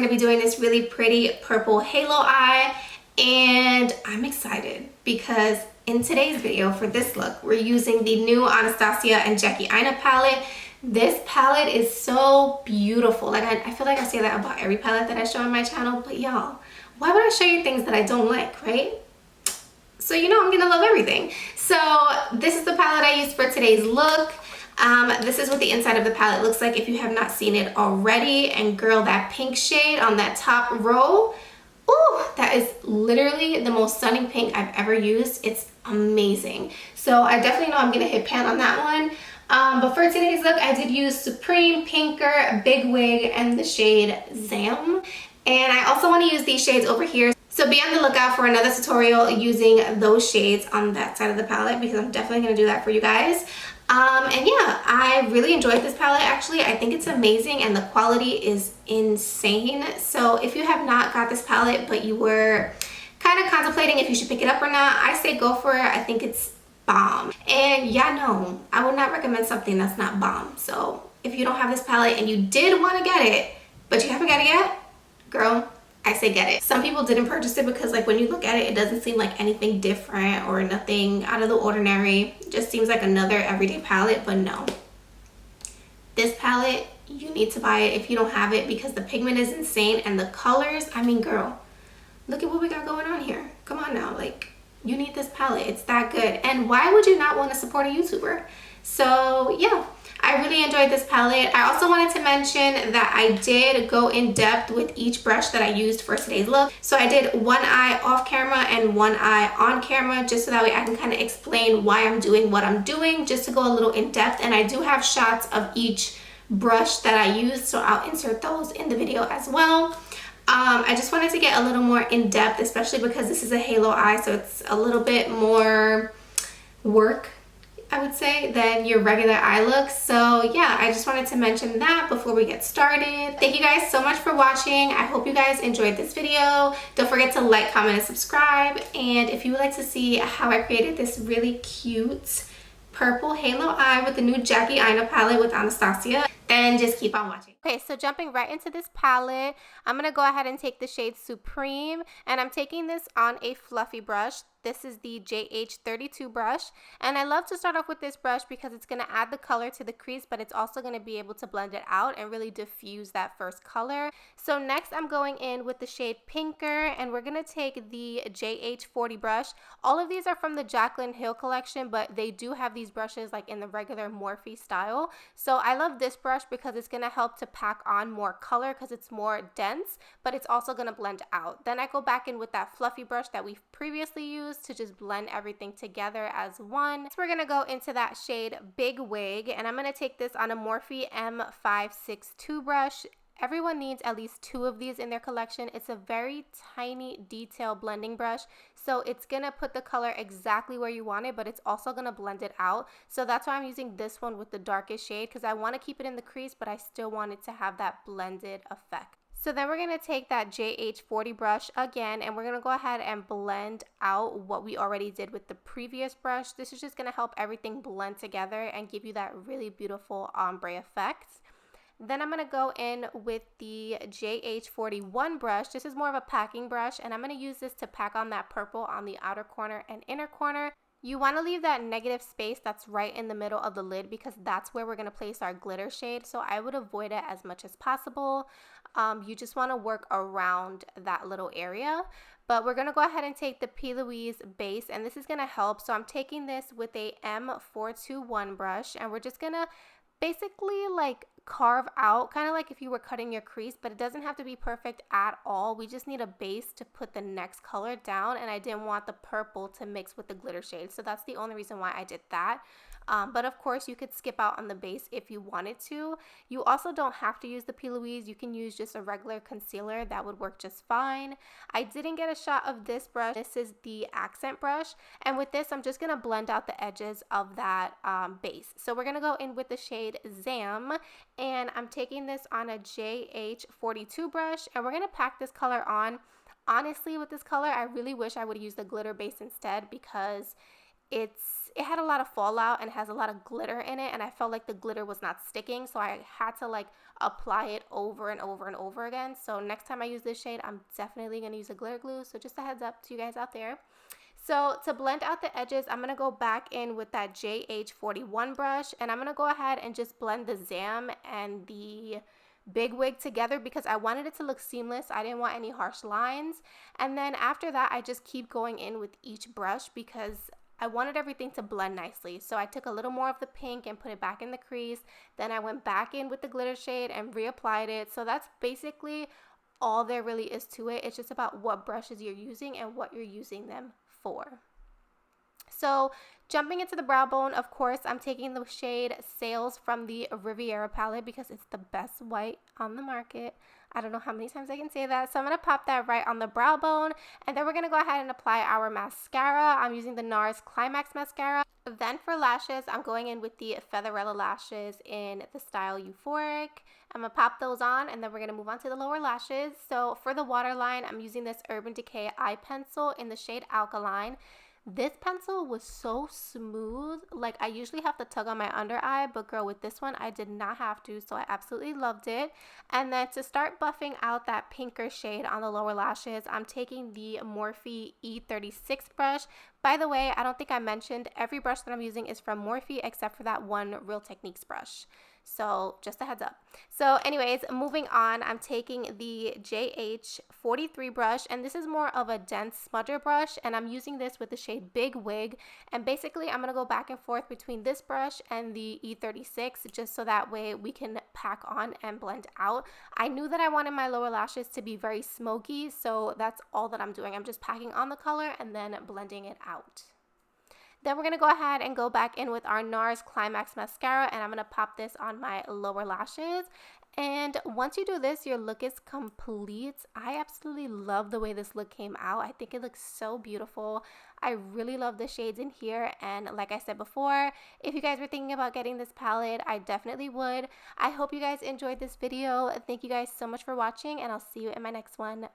going to be doing this really pretty purple halo eye, and I'm excited because in today's video for this look, we're using the new Anastasia and Jackie Aina palette. This palette is so beautiful. Like I feel like I say that about every palette that I show on my channel, but y'all, why would I show you things that I don't like, right? So you know I'm gonna love everything. So this is the palette I used for today's look. This is what the inside of the palette looks like if you have not seen it already. And girl, that pink shade on that top row, ooh, that is literally the most stunning pink I've ever used. It's amazing. So I definitely know I'm gonna hit pan on that one. But for today's look, I did use Supreme, Pinker, Big Wig, and the shade Zam. And I also want to use these shades over here. So be on the lookout for another tutorial using those shades on that side of the palette because I'm definitely going to do that for you guys. And yeah, I really enjoyed this palette actually. I think it's amazing and the quality is insane. So if you have not got this palette but you were kind of contemplating if you should pick it up or not, I say go for it. I think it's bomb. And yeah, no, I would not recommend something that's not bomb. So if you don't have this palette and you did want to get it, but you haven't got it yet, girl, I say get it. Some people didn't purchase it because like when you look at it, it doesn't seem like anything different or nothing out of the ordinary. It just seems like another everyday palette, but no. This palette, you need to buy it if you don't have it because the pigment is insane and the colors, I mean, girl, look at what we got going on here. Come on now, like you need this palette. It's that good. And why would you not want to support a YouTuber? So yeah, I really enjoyed this palette. I also wanted to mention that I did go in depth with each brush that I used for today's look. So I did one eye off camera and one eye on camera just so that way I can kind of explain why I'm doing what I'm doing, just to go a little in depth. And I do have shots of each brush that I used, so I'll insert those in the video as well. I just wanted to get a little more in depth, especially because this is a halo eye, so it's a little bit more work, I would say, than your regular eye look. So yeah, I just wanted to mention that before we get started. Thank you guys so much for watching. I hope you guys enjoyed this video. Don't forget to like, comment, and subscribe. And if you would like to see how I created this really cute purple halo eye with the new Jackie Aina palette with Anastasia, then just keep on watching. Okay, so jumping right into this palette, I'm going to go ahead and take the shade Supreme, and I'm taking this on a fluffy brush. This is the JH32 brush, and I love to start off with this brush because it's going to add the color to the crease, but it's also going to be able to blend it out and really diffuse that first color. So next I'm going in with the shade Pinker, and we're going to take the JH40 brush. All of these are from the Jaclyn Hill collection, but they do have these brushes like in the regular Morphe style. So I love this brush because it's going to help to pack on more color because it's more dense, but it's also going to blend out. Then I go back in with that fluffy brush that we've previously used to just blend everything together as one. So we're going to go into that shade Big Wig, and I'm going to take this on a Morphe M562 brush. Everyone needs at least 2 of these in their collection. It's a very tiny detail blending brush, so it's gonna put the color exactly where you want it, but it's also gonna blend it out. So that's why I'm using this one with the darkest shade, because I want to keep it in the crease, but I still want it to have that blended effect. So then we're going to take that JH40 brush again, and we're going to go ahead and blend out what we already did with the previous brush. This is just going to help everything blend together and give you that really beautiful ombre effect. Then I'm going to go in with the JH41 brush. This is more of a packing brush, and I'm going to use this to pack on that purple on the outer corner and inner corner. You want to leave that negative space that's right in the middle of the lid because that's where we're going to place our glitter shade. So I would avoid it as much as possible. You just want to work around that little area. But we're going to go ahead and take the P. Louise base, and this is going to help. So I'm taking this with a M421 brush, and we're just going to basically like carve out, kind of like if you were cutting your crease, but it doesn't have to be perfect at all. We just need a base to put the next color down, and I didn't want the purple to mix with the glitter shade, so that's the only reason why I did that. But of course you could skip out on the base if you wanted to. You also don't have to use the P. Louise. You can use just a regular concealer. That would work just fine. I didn't get a shot of this brush. This is the accent brush, and with this I'm just going to blend out the edges of that base. So we're going to go in with the shade Zam, and I'm taking this on a JH42 brush, and we're going to pack this color on. Honestly, with this color I really wish I would use the glitter base instead because it had a lot of fallout and has a lot of glitter in it, and I felt like the glitter was not sticking, so I had to like apply it over and over and over again. So next time I use this shade, I'm definitely going to use a glitter glue. So just a heads up to you guys out there. So to blend out the edges, I'm going to go back in with that JH41 brush, and I'm going to go ahead and just blend the Zam and the big wig together because I wanted it to look seamless. I didn't want any harsh lines. And then after that, I just keep going in with each brush because I wanted everything to blend nicely. So I took a little more of the pink and put it back in the crease. Then I went back in with the glitter shade and reapplied it. So that's basically all there really is to it. It's just about what brushes you're using and what you're using them for. So jumping into the brow bone, of course, I'm taking the shade Sails from the Riviera palette because it's the best white on the market. I don't know how many times I can say that. So I'm going to pop that right on the brow bone. And then we're going to go ahead and apply our mascara. I'm using the NARS Climax mascara. Then for lashes, I'm going in with the Featherella lashes in the style Euphoric. I'm going to pop those on, and then we're going to move on to the lower lashes. So for the waterline, I'm using this Urban Decay eye pencil in the shade Alkaline. This pencil was so smooth. Like, I usually have to tug on my under eye, but girl, with this one I did not have to, so I absolutely loved it. And then to start buffing out that pinker shade on the lower lashes, I'm taking the Morphe E36 brush. By the way, I don't think I mentioned every brush that I'm using is from Morphe except for that one Real Techniques brush. So just a heads up. So anyways, moving on, I'm taking the JH43 brush, and this is more of a dense smudger brush, and I'm using this with the shade Big Wig. And basically I'm going to go back and forth between this brush and the E36 just so that way we can pack on and blend out. I knew that I wanted my lower lashes to be very smoky, so that's all that I'm doing. I'm just packing on the color and then blending it out. Then we're going to go ahead and go back in with our NARS Climax mascara, and I'm going to pop this on my lower lashes. And once you do this, your look is complete. I absolutely love the way this look came out. I think it looks so beautiful. I really love the shades in here, and like I said before, if you guys were thinking about getting this palette, I definitely would. I hope you guys enjoyed this video. Thank you guys so much for watching, and I'll see you in my next one.